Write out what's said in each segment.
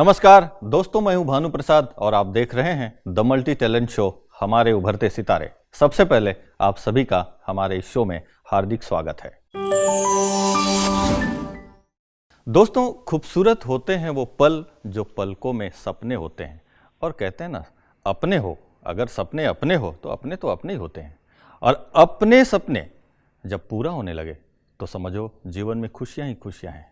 नमस्कार दोस्तों, मैं हूं भानु प्रसाद और आप देख रहे हैं द मल्टी टैलेंट शो हमारे उभरते सितारे। सबसे पहले आप सभी का हमारे इस शो में हार्दिक स्वागत है। दोस्तों, खूबसूरत होते हैं वो पल जो पलकों में सपने होते हैं। और कहते हैं ना, अपने हो, अगर सपने अपने हो तो अपने ही होते हैं। और अपने सपने जब पूरा होने लगे तो समझो जीवन में खुशियां ही खुशियां हैं।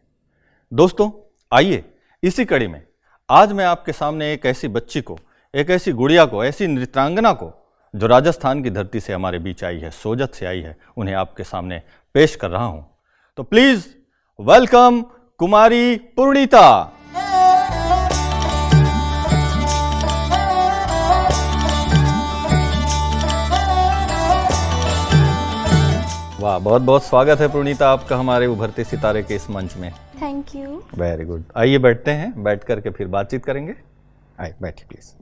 दोस्तों, आइए इसी कड़ी में आज मैं आपके सामने एक ऐसी बच्ची को, एक ऐसी गुड़िया को, ऐसी नृत्यांगना को जो राजस्थान की धरती से हमारे बीच आई है, सोजत से आई है, उन्हें आपके सामने पेश कर रहा हूं। तो प्लीज वेलकम कुमारी पूर्णिता। वाह, बहुत बहुत स्वागत है पूर्णिता आपका हमारे उभरते सितारे के इस मंच में। Thank you. Very good. आइए बैठते हैं, बैठ करके फिर बातचीत करेंगे। आइए बैठिए प्लीज।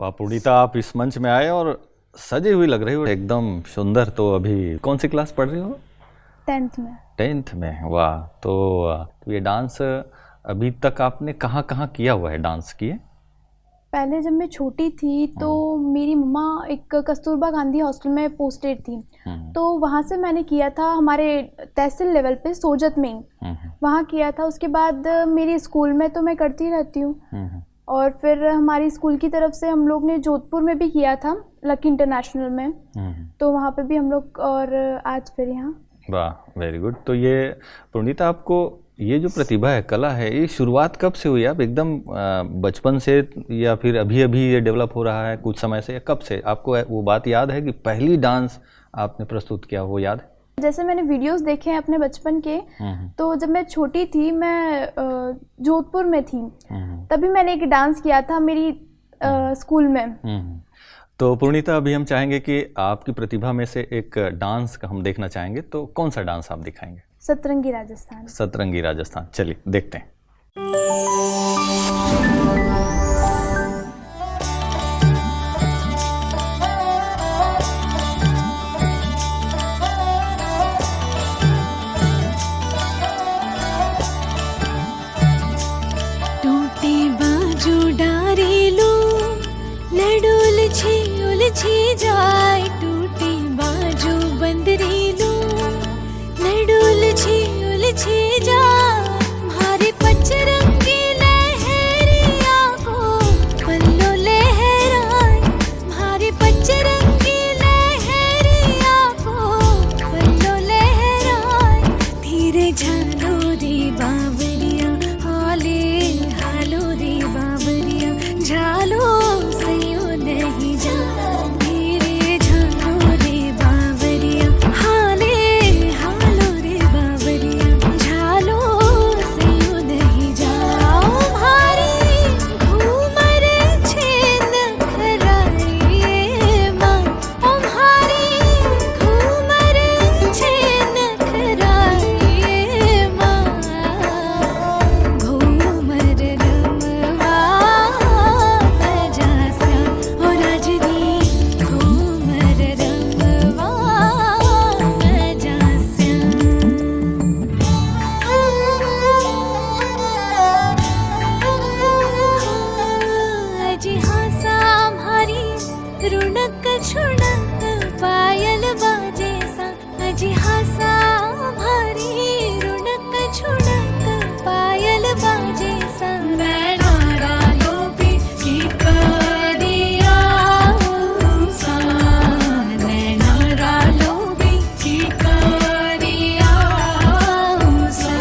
वाह पूर्णिता, आप इस मंच में आए और सजी हुई लग रही हो, एकदम सुंदर। तो अभी कौन सी क्लास पढ़ रही हो? 10th में। 10th में। वाह, तो ये डांस अभी तक आपने कहाँ कहाँ किया हुआ है, डांस किए? पहले जब मैं छोटी थी तो मेरी मम्मा एक कस्तूरबा गांधी हॉस्टल में पोस्टेड थी, तो वहाँ से मैंने किया था, हमारे तहसील लेवल पे सोजत में ही वहाँ किया था। उसके बाद मेरी स्कूल में तो मैं करती रहती हूँ, और फिर हमारी स्कूल की तरफ से हम लोग ने जोधपुर में भी किया था, लकी इंटरनेशनल में, तो वहाँ पे भी हम लोग, और आज फिर यहाँ। वाह, वेरी गुड। तो ये पूर्णिता, आपको ये जो प्रतिभा है, कला है, ये शुरुआत कब से हुई? आप एकदम बचपन से या फिर अभी अभी ये डेवलप हो रहा है कुछ समय से, या कब से? आपको वो बात याद है कि पहली डांस आपने प्रस्तुत किया, वो याद है? जैसे मैंने वीडियोस देखे हैं अपने बचपन के, तो जब मैं छोटी थी, मैं जोधपुर में थी, तभी मैंने एक डांस किया था मेरी स्कूल में। तो पूर्णिता, अभी हम चाहेंगे कि आपकी प्रतिभा में से एक डांस का हम देखना चाहेंगे, तो कौन सा डांस आप दिखाएंगे? सतरंगी राजस्थान। सतरंगी राजस्थान, चलिए देखते हैं। टूटे बाजू डारेलो लड़ उलझी जाए, टूटे बाजू बंदरेलो लड़ उलझी जाए, भारे पचरंगी लहरिया को पल्लो लहराए, भारे पचरंगी लहरिया को पल्लो लहराए, धीरे झालो रे बावरिया, हाले हालो रे बावरिया, झालो सयो नहीं जा, धीरे झालो रे बावरिया, हाले हालो रे बावरिया, झालो सयो नहीं जा, भारी घूमर छेद खराए माँ, ओ भारी घूमर छेद खराए माँ, घूमर रमवा तजास्या, ओ राजदी घूमर रमवा तजास्या। अजी हासा भारी रुणक छुणक पायल बाजे सा, अजी हासा भारी रुणक छुणक पायल बाजे सा, नैनारा लोभी की करिया सा, नैनारा लोभी की करिया सा,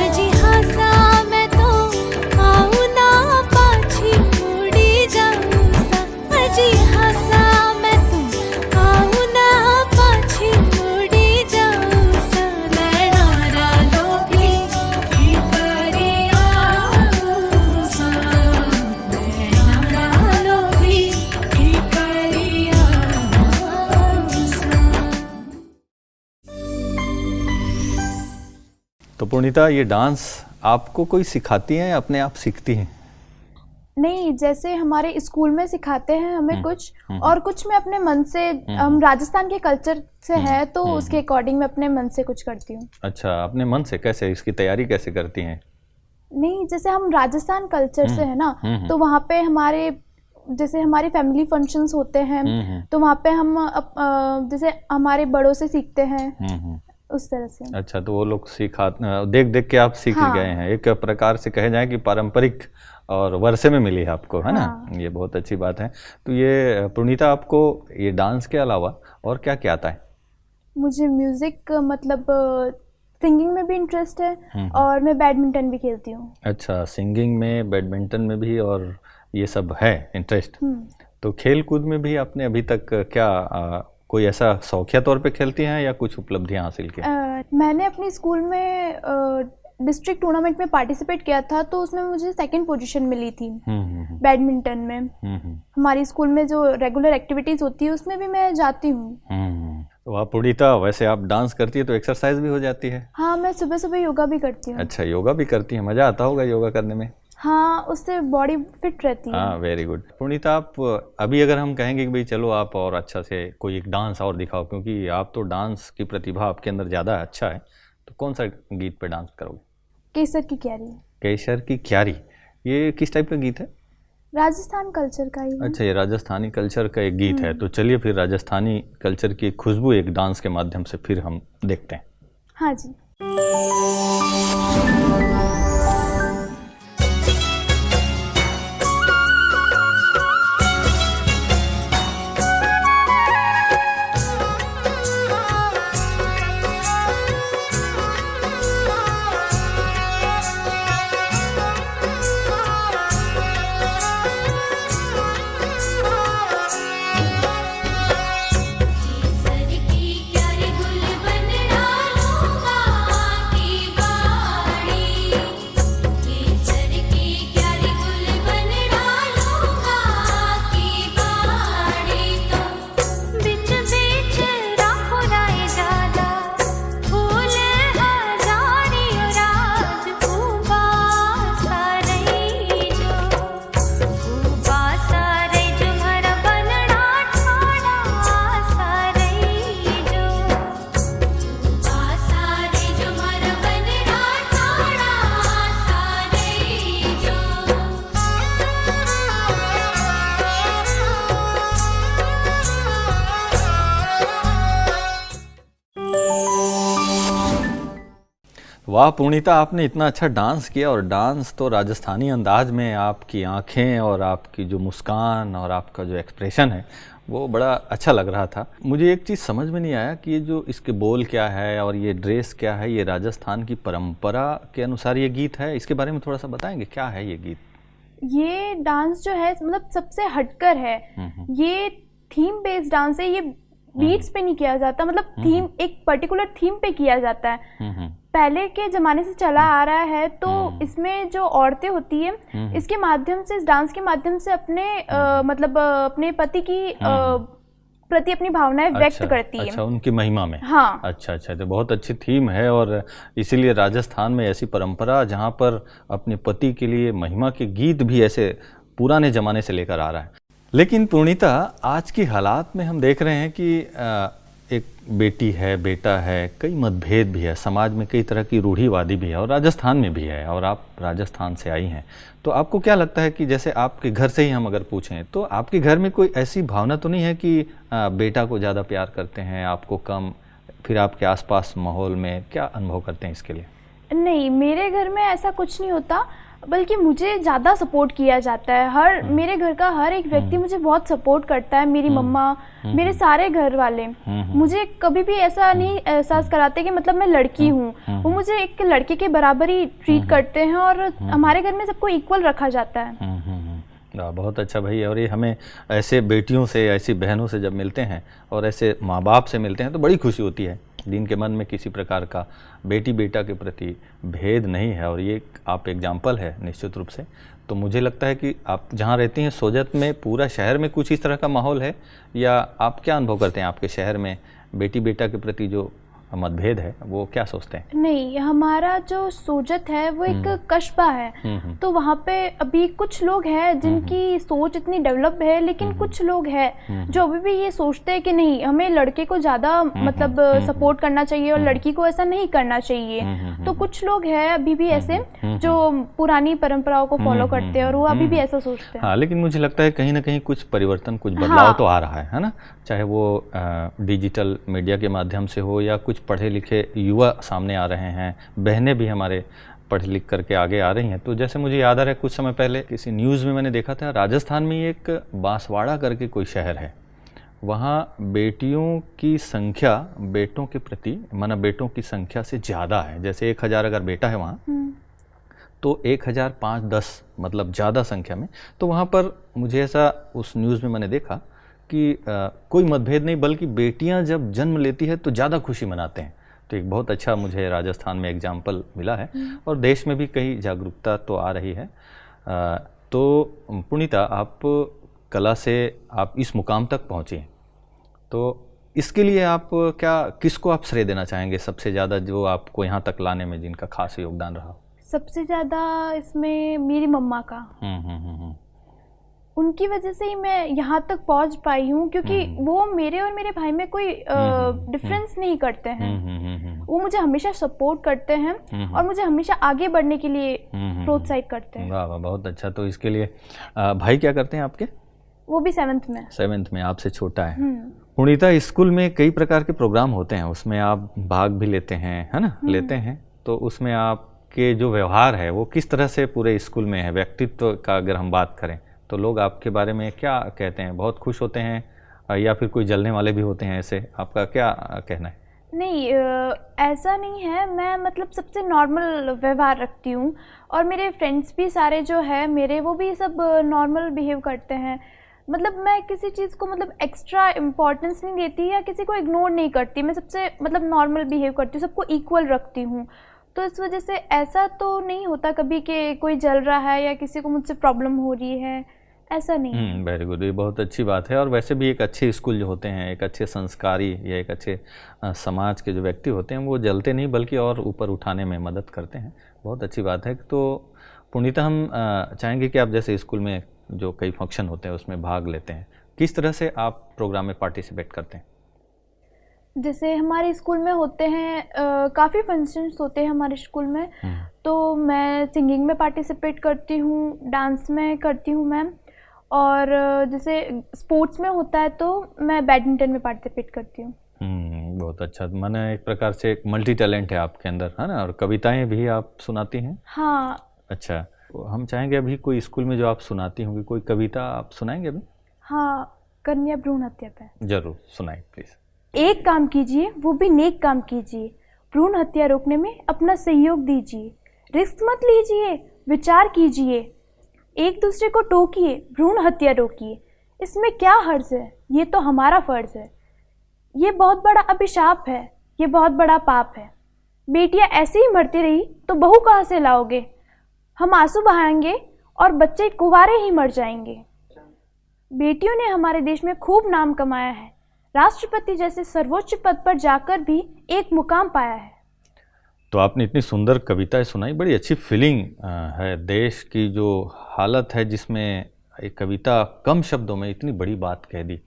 अजी हासा मैं तो आऊँ ना पाछी मुड़ी जाऊँ सा, अजी हासा मैं तो आऊँ ना पाछी मुड़ी जाऊँ सा, नैनारा लोभी की करिया सा, नैनारा लोभी की करिया सा। तो पूर्णिता, ये डांस आपको कोई सिखाती है या अपने आप सीखती हैं? नहीं, जैसे हमारे स्कूल में सिखाते हैं हमें कुछ, और कुछ मैं अपने मन से, हम राजस्थान के कल्चर से है तो उसके अकॉर्डिंग मैं अपने मन से कुछ करती हूँ। अच्छा, अपने मन से कैसे, इसकी तैयारी कैसे करती हैं? नहीं, जैसे हम राजस्थान कल्चर से है ना, तो वहाँ पे हमारे जैसे हमारे फैमिली फंक्शंस होते हैं तो वहाँ पे हम जैसे हमारे बड़ों से सीखते हैं उस तरह से। अच्छा, तो वो लोग देख देख के आप सीख हाँ। गए हैं, एक प्रकार से कहे जाए कि पारंपरिक और वर्षे में मिली है आपको, है ना? हाँ। ये बहुत अच्छी बात है। तो ये पुनीता, आपको ये डांस के अलावा और क्या क्या आता है? मुझे म्यूजिक मतलब सिंगिंग में भी इंटरेस्ट है और मैं बैडमिंटन भी खेलती हूँ। अच्छा, सिंगिंग में, बैडमिंटन में भी, और ये सब है इंटरेस्ट। तो खेल कूद में भी आपने अभी तक क्या कोई ऐसा शौकिया तौर पे खेलती हैं या कुछ उपलब्धियां हासिल की? मैंने अपनी स्कूल में डिस्ट्रिक्ट टूर्नामेंट में पार्टिसिपेट किया था, तो उसमें मुझे सेकंड पोजीशन मिली थी बैडमिंटन में। हमारी स्कूल में जो रेगुलर एक्टिविटीज होती है उसमें भी मैं जाती हूँ। तो आप पूर्णिता, वैसे आप डांस करती है तो एक्सरसाइज भी हो जाती है? हाँ, मैं सुबह सुबह योगा भी करती हूँ। अच्छा, योगा भी करती है, मज़ा आता होगा योगा करने में? हाँ, उससे बॉडी फिट रहती है। हाँ, वेरी गुड। पूर्णिता, आप अभी अगर हम कहेंगे कि भाई चलो आप और अच्छा से कोई एक डांस और दिखाओ, क्योंकि आप तो डांस की प्रतिभा आपके अंदर ज़्यादा अच्छा है, तो कौन सा गीत पे डांस करोगे? केसर की क्यारी। केसर की क्यारी, ये किस टाइप का गीत है? राजस्थान कल्चर का ही। अच्छा, ये राजस्थानी कल्चर का एक गीत है। तो चलिए फिर राजस्थानी कल्चर की खुशबू एक डांस के माध्यम से फिर हम देखते हैं। हाँ जी। वाह पूर्णिता, आपने इतना अच्छा डांस किया, और डांस तो राजस्थानी अंदाज में, आपकी आंखें और आपकी जो मुस्कान और आपका जो एक्सप्रेशन है वो बड़ा अच्छा लग रहा था। मुझे एक चीज़ समझ में नहीं आया कि ये जो इसके बोल क्या है और ये ड्रेस क्या है, ये राजस्थान की परंपरा के अनुसार ये गीत है, इसके बारे में थोड़ा सा बताएंगे, क्या है ये गीत? ये डांस जो है मतलब सबसे हटकर है। ये थीम बेस्ड डांस है, ये बीट्स पे नहीं किया जाता, मतलब थीम, एक पर्टिकुलर थीम पे किया जाता है। पहले के जमाने से चला आ रहा है, तो इसमें जो औरतें होती है इसके माध्यम से, इस डांस के माध्यम से अपने मतलब अपने पति की प्रति अपनी भावनाएं व्यक्त करती है। अच्छा, उनकी महिमा में। हाँ। अच्छा, तो बहुत अच्छी थीम है, और इसीलिए राजस्थान में ऐसी परंपरा जहाँ पर अपने पति के लिए महिमा के गीत भी ऐसे पुराने ज़माने से लेकर आ रहा है। लेकिन पूर्णिता, आज की हालात में हम देख रहे हैं कि एक बेटी है, बेटा है, कई मतभेद भी है, समाज में कई तरह की रूढ़िवादी भी है, और राजस्थान में भी है, और आप राजस्थान से आई हैं, तो आपको क्या लगता है कि जैसे आपके घर से ही हम अगर पूछें तो आपके घर में कोई ऐसी भावना तो नहीं है कि बेटा को ज़्यादा प्यार करते हैं, आपको कम? फिर आपके आसपास माहौल में क्या अनुभव करते हैं इसके लिए? नहीं, मेरे घर में ऐसा कुछ नहीं होता, बल्कि मुझे ज़्यादा सपोर्ट किया जाता है। मेरे घर का हर एक व्यक्ति मुझे बहुत सपोर्ट करता है, मेरी मम्मा, मेरे सारे घर वाले मुझे कभी भी ऐसा नहीं एहसास कराते कि मतलब मैं लड़की हूँ। वो मुझे एक लड़के के बराबर ही ट्रीट करते हैं, और हमारे घर में सबको इक्वल रखा जाता है। बहुत अच्छा भाई, और ये हमें ऐसे बेटियों से, ऐसी बहनों से जब मिलते हैं और ऐसे माँ बाप से मिलते हैं तो बड़ी खुशी होती है। जिनके मन में किसी प्रकार का बेटी बेटा के प्रति भेद नहीं है, और ये आप एग्जाम्पल है निश्चित रूप से। तो मुझे लगता है कि आप जहाँ रहती हैं सोजत में, पूरा शहर में कुछ इस तरह का माहौल है, या आप क्या अनुभव करते हैं आपके शहर में बेटी बेटा के प्रति जो मतभेद है वो क्या सोचते हैं? नहीं, हमारा जो सोजत है वो एक कस्बा है, तो वहाँ पे अभी कुछ लोग हैं जिनकी सोच इतनी डेवलप है, लेकिन कुछ लोग हैं जो अभी भी ये सोचते हैं कि नहीं, हमें लड़के को ज़्यादा मतलब सपोर्ट करना चाहिए और लड़की को ऐसा नहीं करना चाहिए। तो कुछ लोग हैं अभी भी ऐसे जो पुरानी परंपराओं को फॉलो करते हैं और वो अभी भी ऐसा सोचते हैं। हाँ, लेकिन मुझे लगता है कहीं ना कहीं कुछ परिवर्तन, कुछ बदलाव तो आ रहा है ना, चाहे वो डिजिटल मीडिया के माध्यम से हो या कुछ पढ़े लिखे युवा सामने आ रहे हैं, बहनें भी हमारे पढ़ लिख करके आगे आ रही हैं। तो जैसे मुझे याद आ रहा है कुछ समय पहले किसी न्यूज़ में मैंने देखा था, राजस्थान में एक बांसवाड़ा करके कोई शहर है, वहाँ बेटियों की संख्या बेटों के प्रति माना बेटों की संख्या से ज़्यादा है। जैसे 1000 अगर बेटा है वहाँ तो 1005-10 मतलब ज़्यादा संख्या में। तो वहाँ पर मुझे ऐसा उस न्यूज़ में मैंने देखा कि कोई मतभेद नहीं, बल्कि बेटियां जब जन्म लेती है तो ज़्यादा खुशी मनाते हैं। तो एक बहुत अच्छा मुझे राजस्थान में एग्जाम्पल मिला है और देश में भी कई जागरूकता तो आ रही है। तो पुनीता, आप कला से आप इस मुकाम तक पहुँची, तो इसके लिए आप किसको आप श्रेय देना चाहेंगे सबसे ज़्यादा, जो आपको यहाँ तक लाने में जिनका खास योगदान रहा? सबसे ज़्यादा इसमें मेरी मम्मा का। उनकी वजह से ही मैं यहाँ तक पहुँच पाई हूँ, क्योंकि वो मेरे और मेरे भाई में कोई डिफरेंस नहीं करते हैं। वो मुझे हमेशा सपोर्ट करते हैं और मुझे हमेशा आगे बढ़ने के लिए प्रोत्साहित करते हैं। वाह वाह, बहुत अच्छा। तो इसके लिए भाई क्या करते हैं आपके? वो भी 7th में। 7th में, आपसे छोटा है। पुनीता, स्कूल में कई प्रकार के प्रोग्राम होते हैं, उसमें आप भाग भी लेते हैं, है ना? लेते हैं, तो उसमें आपके जो व्यवहार है वो किस तरह से पूरे स्कूल में है? व्यक्तित्व का अगर हम बात करें तो लोग आपके बारे में क्या कहते हैं? बहुत खुश होते हैं या फिर कोई जलने वाले भी होते हैं? ऐसे आपका क्या कहना है? नहीं, ऐसा नहीं है। मैं मतलब सबसे नॉर्मल व्यवहार रखती हूँ और मेरे फ्रेंड्स भी सारे जो है मेरे, वो भी सब नॉर्मल बिहेव करते हैं। मतलब मैं किसी चीज़ को मतलब एक्स्ट्रा इम्पोर्टेंस नहीं देती या किसी को इग्नोर नहीं करती। मैं सबसे मतलब नॉर्मल बिहेव करती हूँ, सबको इक्वल रखती हूँ। तो इस वजह से ऐसा तो नहीं होता कभी कि कोई जल रहा है या किसी को मुझसे प्रॉब्लम हो रही है, ऐसा नहीं। वेरी गुड, ये बहुत अच्छी बात है। और वैसे भी एक अच्छे स्कूल जो होते हैं, एक अच्छे संस्कारी या एक अच्छे समाज के जो व्यक्ति होते हैं, वो जलते नहीं बल्कि और ऊपर उठाने में मदद करते हैं। बहुत अच्छी बात है। तो पुनीता, हम चाहेंगे कि आप जैसे स्कूल में जो कई फंक्शन होते हैं उसमें भाग लेते हैं, किस तरह से आप प्रोग्राम में पार्टिसिपेट करते हैं? जैसे हमारे स्कूल में होते हैं काफ़ी फंक्शंस होते हैं हमारे स्कूल में, तो मैं सिंगिंग में पार्टिसिपेट करती हूँ, डांस में करती हूँ मैम, और जैसे स्पोर्ट्स में होता है तो मैं बैडमिंटन में पार्टिसिपेट करती हूँ। बहुत अच्छा। माने एक प्रकार से एक मल्टी टैलेंट है आपके अंदर, है ना? और कविताएं भी आप सुनाती हैं? हाँ। अच्छा, तो हम चाहेंगे अभी कोई स्कूल में जो आप सुनाती होंगी कोई कविता आप सुनाएंगे अभी? हाँ, कन्या भ्रूण हत्या पे। जरूर सुनाइए प्लीज। एक काम कीजिए, वो भी नेक काम कीजिए, भ्रूण हत्या रोकने में अपना सहयोग दीजिए, रिस्क मत लीजिए, विचार कीजिए, एक दूसरे को टोकिए, भ्रूण हत्या रोकिए। इसमें क्या हर्ज है? ये तो हमारा फर्ज है। ये बहुत बड़ा अभिशाप है, ये बहुत बड़ा पाप है। बेटियां ऐसे ही मरती रही तो बहू कहाँ से लाओगे? हम आंसू बहाएंगे और बच्चे कुंवारे ही मर जाएंगे। बेटियों ने हमारे देश में खूब नाम कमाया है, राष्ट्रपति जैसे सर्वोच्च पद पर जाकर भी एक मुकाम पाया है। तो आपने इतनी सुंदर कविताएं सुनाई, बड़ी अच्छी फीलिंग है देश की जो हालत है, जिसमें एक कविता कम शब्दों में इतनी बड़ी बात कह दी।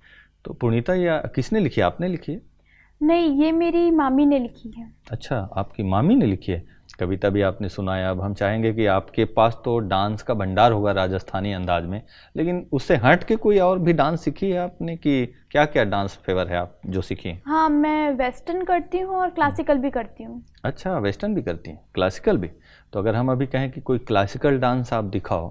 तो पुनीता, या किसने लिखी, आपने लिखी है? नहीं, ये मेरी मामी ने लिखी है। अच्छा, आपकी मामी ने लिखी है। कविता भी आपने सुनाया। अब हम चाहेंगे कि आपके पास तो डांस का भंडार होगा राजस्थानी अंदाज में, लेकिन उससे हट के कोई और भी डांस सीखी है आपने? कि क्या क्या डांस फेवर है आप जो सीखी हैं? हाँ, मैं वेस्टर्न करती हूँ और क्लासिकल भी करती हूँ। अच्छा, वेस्टर्न भी करती हैं, क्लासिकल भी। तो अगर हम अभी कहें कि कोई क्लासिकल डांस आप दिखाओ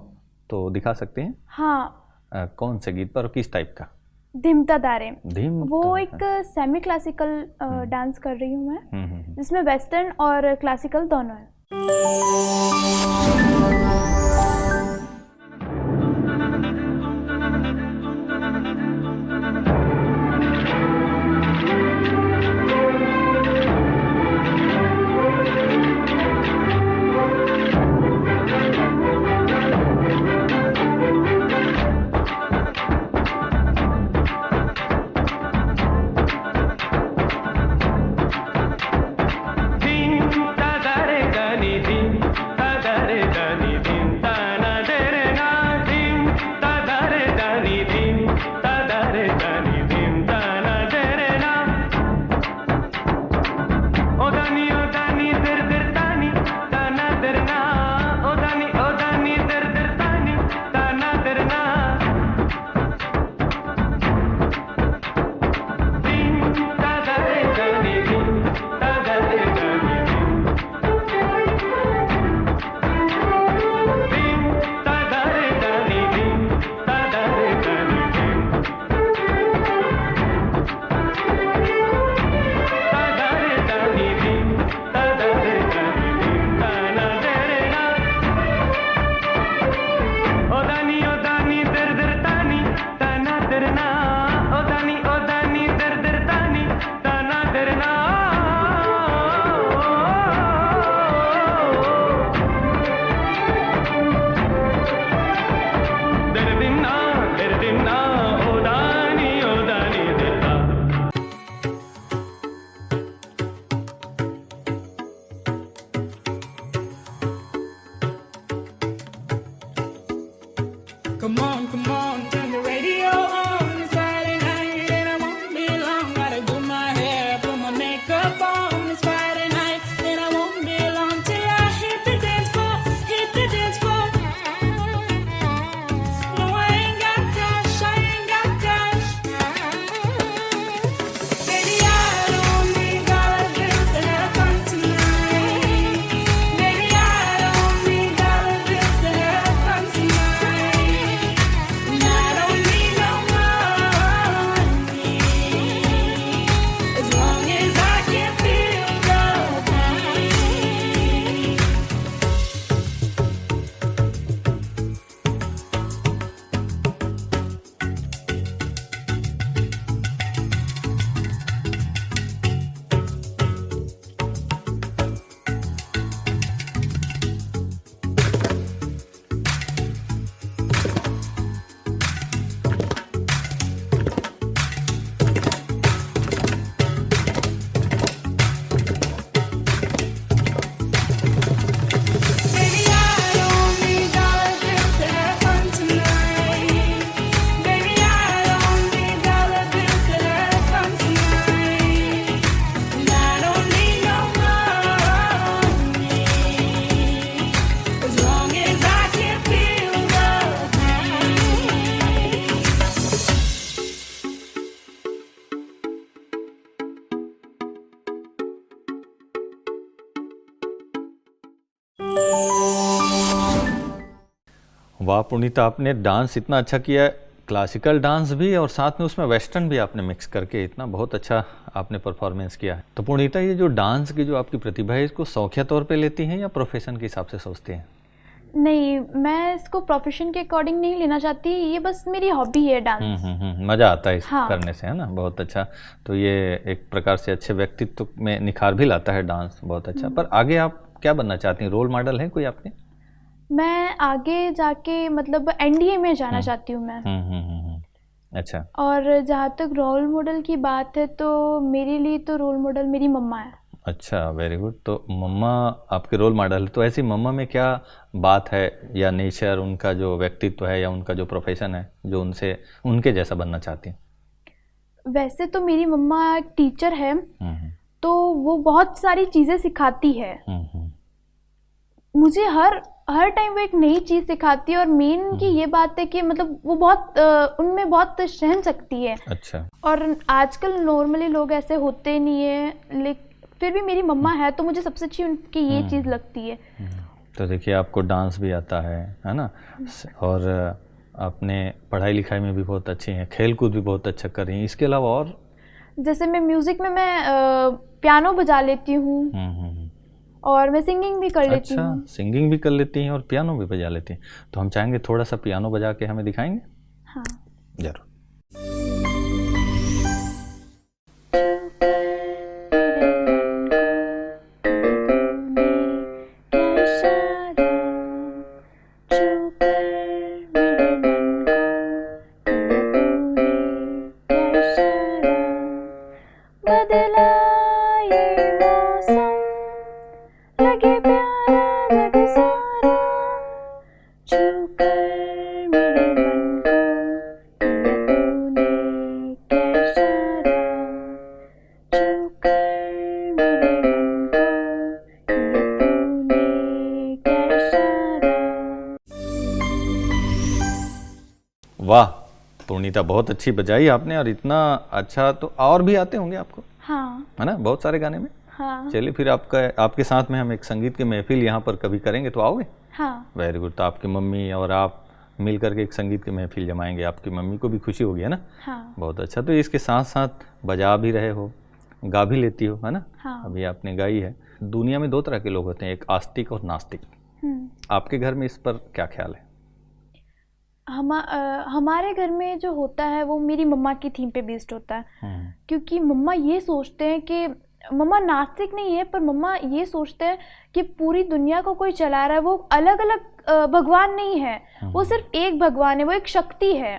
तो दिखा सकते हैं? हाँ। कौन से गीत पर और किस टाइप का? धिमता तारे। धिमता, वो एक सेमी क्लासिकल डांस कर रही हूँ मैं, जिसमें वेस्टर्न और क्लासिकल दोनों है। Come on, turn the radio on. It's Friday night and I won't be long. Gotta do my hair, put my makeup on. It's Friday night and I won't be long till I hit the dance floor, hit the dance floor. No, I ain't got cash, I ain't got cash. Baby, I don't need $bills to have fun tonight. Baby, I don't need $bills to have fun tonight. And I don't need no money as long as I can feel the pain. Baby, I don't need $bills to have fun tonight. Baby, I don't need $bills to have fun tonight. And I don't need no money as long as I can feel the pain. वाह पुनीता, आपने dance इतना अच्छा किया है, classical dance भी और साथ में उसमें वेस्टर्न भी आपने मिक्स करके इतना बहुत अच्छा आपने परफॉर्मेंस किया है। तो पुनीता, ये जो डांस की जो आपकी प्रतिभा है, इसको शौकिया तौर पे लेती हैं या प्रोफेशन के हिसाब से सोचती हैं? नहीं, मैं इसको प्रोफेशन के अकॉर्डिंग नहीं लेना चाहती, ये बस मेरी हॉबी है डांस। मज़ा आता है इस हाँ। करने से, है ना? बहुत अच्छा। तो ये एक प्रकार से अच्छे व्यक्तित्व में निखार भी लाता है डांस, बहुत अच्छा। पर आगे आप क्या बनना चाहती हैं? रोल मॉडल है कोई आपके? मैं आगे जाके मतलब एनडीए में जाना चाहती हूँ मैं। अच्छा। और जहाँ तक रोल मॉडल की बात है तो मेरे लिए तो रोल मॉडल मेरी मम्मा है। अच्छा, वेरी गुड। तो मम्मा आपके रोल मॉडल है, तो ऐसी मम्मा में क्या बात है या नेचर, उनका जो व्यक्तित्व है या उनका जो प्रोफेशन है जो उनसे उनके जैसा बनना चाहती हैं? वैसे तो मेरी मम्मा एक टीचर है, तो वो बहुत सारी चीज़ें सिखाती है मुझे। हर टाइम वो एक नई चीज़ सिखाती है और मेन की ये बात है कि मतलब वो बहुत उनमें बहुत सहन सकती है। अच्छा। और आजकल नॉर्मली लोग ऐसे होते नहीं है, लेकिन फिर भी मेरी मम्मा है तो मुझे सबसे अच्छी उनकी ये चीज़ लगती है। तो देखिए, आपको डांस भी आता है ना? और आपने पढ़ाई लिखाई में भी बहुत अच्छी हैं, खेल कूद भी बहुत अच्छा कर रही हैं। इसके अलावा और जैसे मैं म्यूज़िक में मैं पियानो बजा लेती हूँ और मैं सिंगिंग भी कर लेती हूँ। अच्छा, सिंगिंग भी कर लेती हैं और पियानो भी बजा लेती हैं। तो हम चाहेंगे थोड़ा सा पियानो बजा के हमें दिखाएंगे? हाँ। जरूर। बदला ये मौसम, लगे प्यारा जग सारा, छूकर मेरे मन को किया तूने क्या इशारा, छूकर मेरे मन को किया तूने क्या इशारा। वाह पूर्णिता, बहुत अच्छी बजाई आपने। और इतना अच्छा तो और भी आते होंगे आपको, हाँ है ना, बहुत सारे गाने में? हाँ चलिए फिर आपके साथ में हम एक संगीत की महफिल यहाँ पर कभी करेंगे, तो आओगे? हाँ। Very good. तो आपकी मम्मी और आप मिल करके एक संगीत की महफिल जमाएंगे, आपकी मम्मी को भी खुशी होगी, है ना? हाँ। बहुत अच्छा। तो इसके साथ साथ बजा भी रहे हो, गा भी लेती हो, है ना? हाँ। अभी आपने गाई है। दुनिया में दो तरह के लोग होते हैं, एक आस्तिक और नास्तिक। आपके घर में इस पर क्या ख्याल है? हमारे घर में जो होता है वो मेरी मम्मा की थीम पे बेस्ड होता है, क्योंकि मम्मा ये सोचते हैं कि मम्मा नास्तिक नहीं है, पर मम्मा ये सोचते हैं कि पूरी दुनिया को कोई चला रहा है, वो अलग अलग भगवान नहीं है, वो सिर्फ एक भगवान है, वो एक शक्ति है।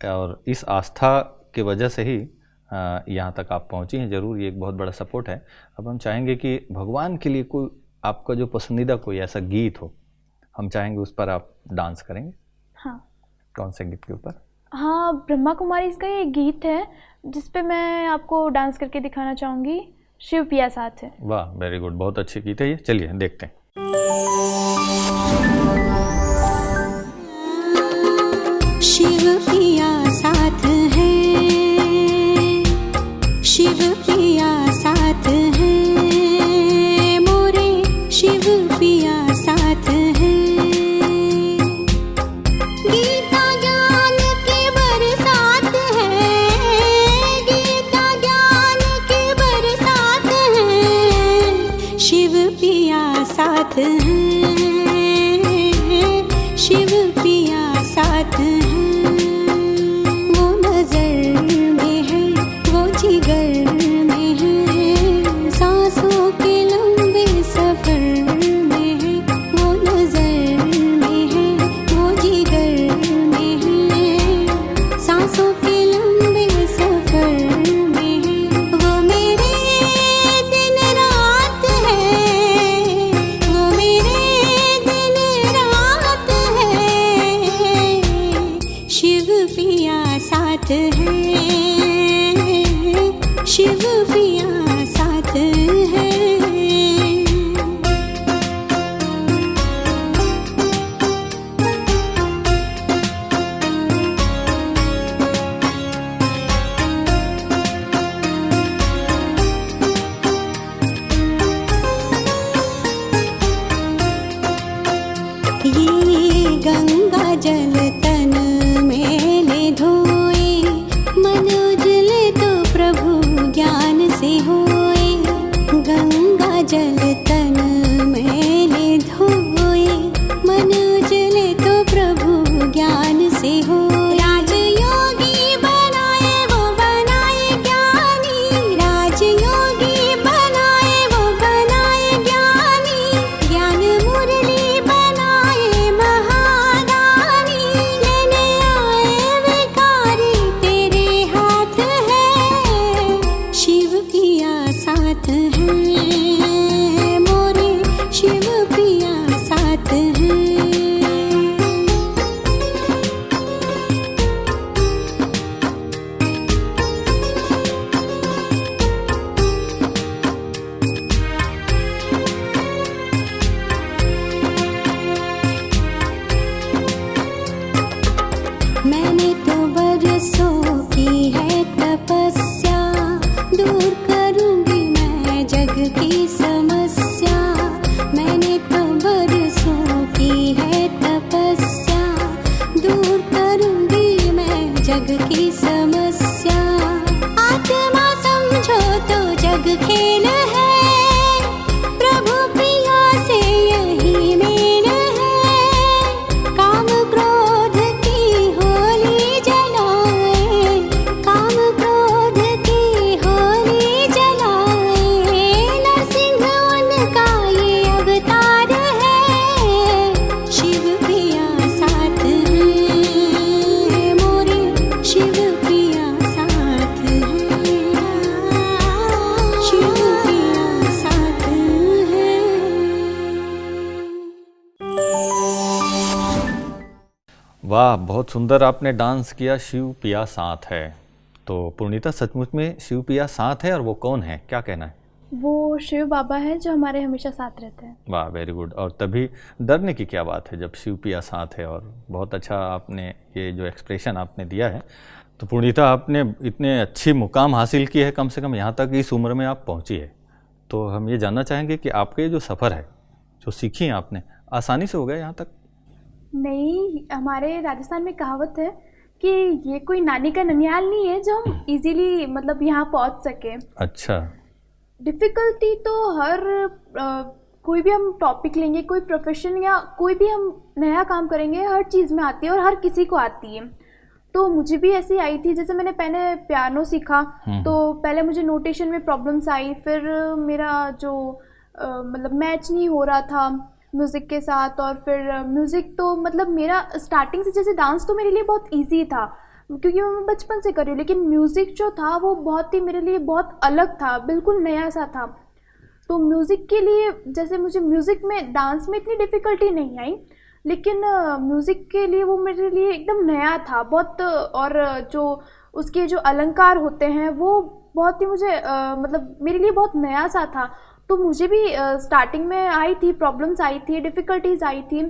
और इस आस्था की वजह से ही यहाँ तक आप पहुँची हैं। ज़रूर ये एक बहुत बड़ा सपोर्ट है। अब हम चाहेंगे कि भगवान के लिए कोई आपका जो पसंदीदा कोई ऐसा गीत हो, हम चाहेंगे उस पर आप डांस करेंगे। हाँ। कौन से गीत के ऊपर? हाँ, ब्रह्मा कुमारी इसका ये गीत है जिस पे मैं आपको डांस करके दिखाना चाहूँगी। शिव पिया साथ है। वाह, वेरी गुड, बहुत अच्छी गीत है ये। चलिए देखते हैं। शिव पिया साथ है, शिव पिया साथ है, मोरे शिव पिया साथ है। गीता ज्ञान की बरसात है, गीता ज्ञान की बरसात है, शिव पिया साथ है, शिव पिया साथ है। वो नजर में है, वो जिगर में है, सांसों के लंबे सफर में है। वो नजर में है, वो जिगर में है, सांसों के लंबे सफर में है। वो मेरे दिन रात है, वो मेरे दिन रात है, शिव पिया साथ है, शिव पिया साथ है। ये गंगा जल तन में ले धोए, मन उजले तो प्रभु ज्ञान से होए। गंगा जल तन में ले धोए, मन उजले तो प्रभु ज्ञान से हो। राजयोगी बनाए वो बनाए ज्ञानी, राजयोगी बनाए वो बनाए ज्ञानी, ज्ञान मुरली बनाए महादानी। लेने आए भिखारी तेरे हाथ है, शिव पिया साथ है, मोरे शिव पिया साथ है। मैंने तो बरसों की है तपस्या, दूर करूंगी मैं जग की समस्या। मैंने तो बरसों की है तपस्या, दूर करूंगी मैं जग की समस्या। आत्मा समझो तो जग खेल है, प्रभु प्रिया से यही मेल है। काम क्रोध की होली जलाए, काम क्रोध की होली जलाए। नरसिंह उनका ये अवतार है, शिव पिया साथ है, मोरे शिव पिया साथ है, शिव पिया साथ है। वाह, बहुत सुंदर आपने डांस किया। शिव पिया साथ है। तो पूर्णिता, सचमुच में शिव पिया साथ है, और वो कौन है, क्या कहना है? वो शिव बाबा है जो हमारे हमेशा साथ रहते हैं। वाह, वेरी गुड। और तभी डरने की क्या बात है जब शिव पिया साथ है। और बहुत अच्छा आपने ये जो एक्सप्रेशन आपने दिया है। तो पूर्णिता, आपने इतने अच्छी मुकाम हासिल की है, कम से कम यहाँ तक इस उम्र में आप पहुँची है। तो हम ये जानना चाहेंगे कि आपके जो सफ़र है, जो सीखी हैं आपने, आसानी से हो गया यहाँ तक? नहीं, हमारे राजस्थान में कहावत है कि ये कोई नानी का ननिहाल नहीं है जो हम इजीली मतलब यहाँ पहुँच सके। अच्छा। डिफ़िकल्टी तो हर कोई भी हम टॉपिक लेंगे, कोई प्रोफेशन या कोई भी हम नया काम करेंगे, हर चीज़ में आती है और हर किसी को आती है। तो मुझे भी ऐसी आई थी, जैसे मैंने पहले पियानो सीखा तो पहले मुझे नोटेशन में प्रॉब्लम्स आई, फिर मेरा जो मतलब मैच नहीं हो रहा था म्यूज़िक के साथ। और फिर म्यूज़िक तो मतलब मेरा स्टार्टिंग से, जैसे डांस तो मेरे लिए बहुत इजी था क्योंकि मैं बचपन से कर रही हूँ, लेकिन म्यूज़िक जो था वो बहुत ही मेरे लिए बहुत अलग था, बिल्कुल नया सा था। तो म्यूज़िक के लिए जैसे मुझे म्यूज़िक में, डांस में इतनी डिफ़िकल्टी नहीं आई, लेकिन म्यूज़िक के लिए वो मेरे लिए एकदम नया था बहुत। और जो उसके जो अलंकार होते हैं वो बहुत ही मुझे मतलब मेरे लिए बहुत नया सा था। तो मुझे भी स्टार्टिंग में आई थी, प्रॉब्लम्स आई थी, डिफ़िकल्टीज आई थी,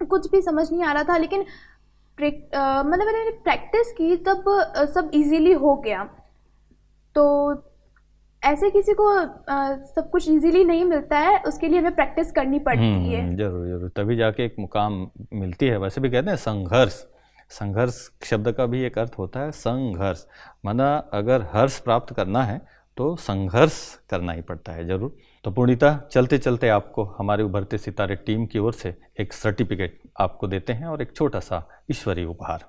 कुछ भी समझ नहीं आ रहा था। लेकिन मतलब मैंने प्रैक्टिस की तब सब इजीली हो गया। तो ऐसे किसी को सब कुछ इजीली नहीं मिलता है, उसके लिए हमें प्रैक्टिस करनी पड़ती है। जरूर जरूर, तभी जाके एक मुकाम मिलती है। वैसे भी कहते हैं संघर्ष, संघर्ष शब्द का भी एक अर्थ होता है संघर्ष, माना अगर हर्ष प्राप्त करना है तो संघर्ष करना ही पड़ता है जरूर। तो पूर्णिता, चलते चलते आपको हमारे उभरते सितारे टीम की ओर से एक सर्टिफिकेट आपको देते हैं और एक छोटा सा ईश्वरीय उपहार।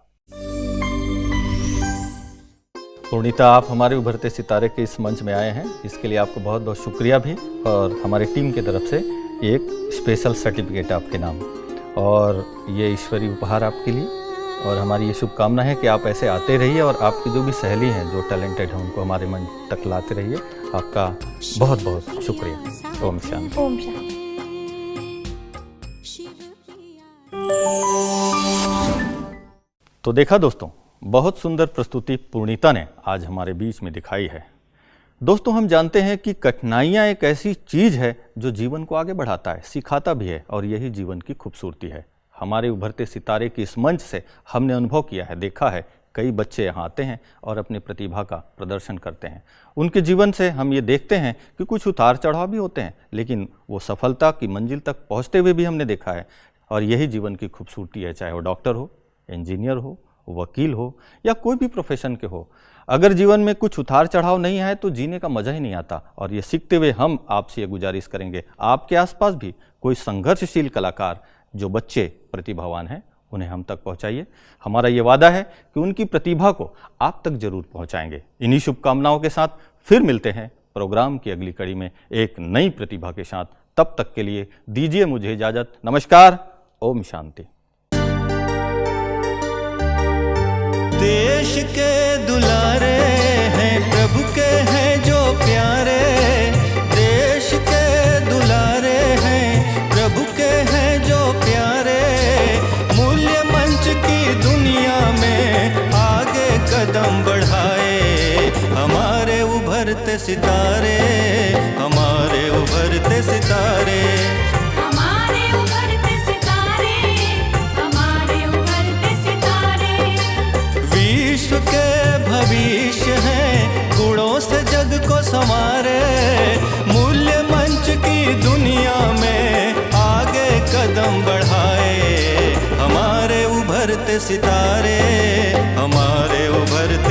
पूर्णिता, आप हमारे उभरते सितारे के इस मंच में आए हैं, इसके लिए आपको बहुत बहुत शुक्रिया भी, और हमारी टीम की तरफ से एक स्पेशल सर्टिफिकेट आपके नाम और ये ईश्वरीय उपहार आपके लिए। और हमारी ये शुभकामना है कि आप ऐसे आते रहिए और आपकी जो भी सहेली हैं जो टैलेंटेड हैं उनको हमारे मंच तक लाते रहिए। आपका बहुत बहुत शुक्रिया। ओम शांति। ओम शांति। तो देखा दोस्तों, बहुत सुंदर प्रस्तुति पूर्णिता ने आज हमारे बीच में दिखाई है। दोस्तों, हम जानते हैं कि कठिनाइयाँ एक ऐसी चीज़ है जो जीवन को आगे बढ़ाता है, सिखाता भी है, और यही जीवन की खूबसूरती है। हमारे उभरते सितारे की इस मंच से हमने अनुभव किया है, देखा है, कई बच्चे यहाँ आते हैं और अपनी प्रतिभा का प्रदर्शन करते हैं। उनके जीवन से हम ये देखते हैं कि कुछ उतार चढ़ाव भी होते हैं, लेकिन वो सफलता की मंजिल तक पहुँचते हुए भी हमने देखा है। और यही जीवन की खूबसूरती है, चाहे वो डॉक्टर हो, इंजीनियर हो, वकील हो या कोई भी प्रोफेशन के हो। अगर जीवन में कुछ उतार चढ़ाव नहीं है तो जीने का मज़ा ही नहीं आता। और ये सीखते हुए हम आपसे ये गुजारिश करेंगे, आपके आसपास भी कोई संघर्षशील कलाकार जो बच्चे प्रतिभावान हैं उन्हें हम तक पहुंचाइए। हमारा ये वादा है कि उनकी प्रतिभा को आप तक जरूर पहुंचाएंगे। इन्हीं शुभकामनाओं के साथ फिर मिलते हैं प्रोग्राम की अगली कड़ी में एक नई प्रतिभा के साथ। तब तक के लिए दीजिए मुझे इजाज़त। नमस्कार। ओम शांति। देश के दुलारे हैं प्रभु के हैं जो प्यारे, देश के दुलारे हैं प्रभु के हैं जो प्यारे। मूल्य मंच की दुनिया में आगे कदम बढ़ाए हमारे उभरते सितारे, हमारे उभरते सितारे। हमारे उभरते सितारे, हमारे उभरते सितारे। विश्व के भविष्य हैं, गुणों से जग को संवारे। मूल्य मंच की दुनिया में आगे कदम बढ़ाए हमारे उभरते सितारे, हमारे उभरते